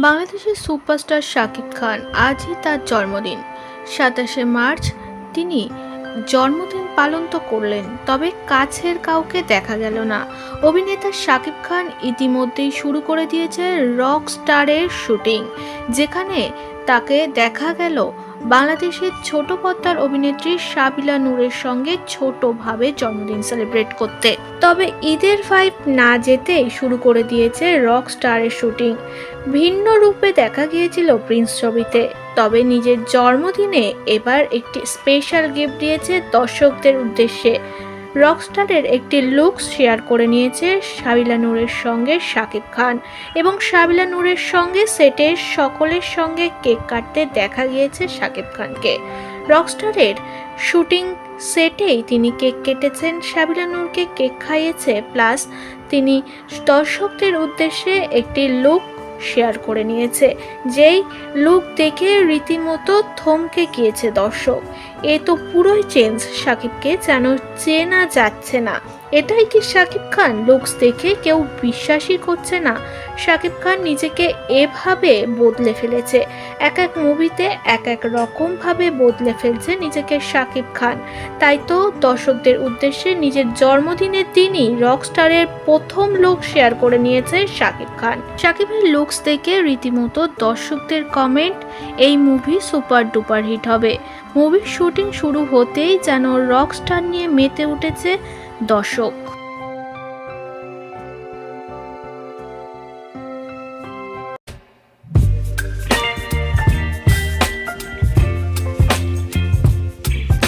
বাংলাদেশের সুপারস্টার শাকিব খান আজই তার জন্মদিন। ২৭শে মার্চ তিনি জন্মদিন পালন তো করলেন, তবে কাছের কাউকে দেখা গেল না। অভিনেতা শাকিব খান ইতিমধ্যেই শুরু করে দিয়েছে রক স্টারের শুটিং, যেখানে তাকে দেখা গেল বাংলাদেশের ছোট পর্দার অভিনেত্রী সাবিলা নূরের সঙ্গে ছোটভাবে জন্মদিন সেলিব্রেট করতে। তবে ঈদের ভাইব না যেতেই শুরু করে দিয়েছে রক স্টারের শুটিং। ভিন্ন রূপে দেখা গিয়েছিল প্রিন্স ছবিতে, তবে নিজের জন্মদিনে এবার একটি স্পেশাল গিফট দিয়েছে দর্শকদের উদ্দেশ্যে। রকস্টারের একটি লুকস শেয়ার করে নিয়েছে সাবিলা নূরের সঙ্গে শাকিব খান, এবং সাবিলা নূরের সঙ্গে সেটের সকলের সঙ্গে কেক কাটতে দেখা গিয়েছে শাকিব খানকে। রকস্টারের শুটিং সেটেই তিনি কেক কেটেছেন, সাবিলা নূরকে কেক খাইয়েছে, প্লাস তিনি দর্শকদের উদ্দেশ্যে একটি লুক শেয়ার করে নিয়েছে, যেই লুক দেখে রীতিমতো থমকে গিয়েছে দর্শক। এ তো পুরোই চেঞ্জ, শাকিবকে যেন চেনা যাচ্ছে না। এটাই কি শাকিব খান? লুকস দেখে কেউ বিশ্বাসই করছে না। শাকিব খান নিজেকে এভাবে বদলে ফেলেছে, এক এক মুভিতে এক এক রকম ভাবে বদলে ফেলছে নিজেকে শাকিব খান। তাই তো দর্শকদের উদ্দেশ্যে নিজের জন্মদিনের দিনই রকস্টারের প্রথম লুক শেয়ার করে নিয়েছে শাকিব খান। শাকিবের লুকস দেখে রীতিমতো দর্শকদের কমেন্ট, এই মুভি সুপার ডুপার হিট হবে। মুভির শুটিং শুরু হতেই যেন রকস্টার নিয়ে মেতে উঠেছে দর্শক।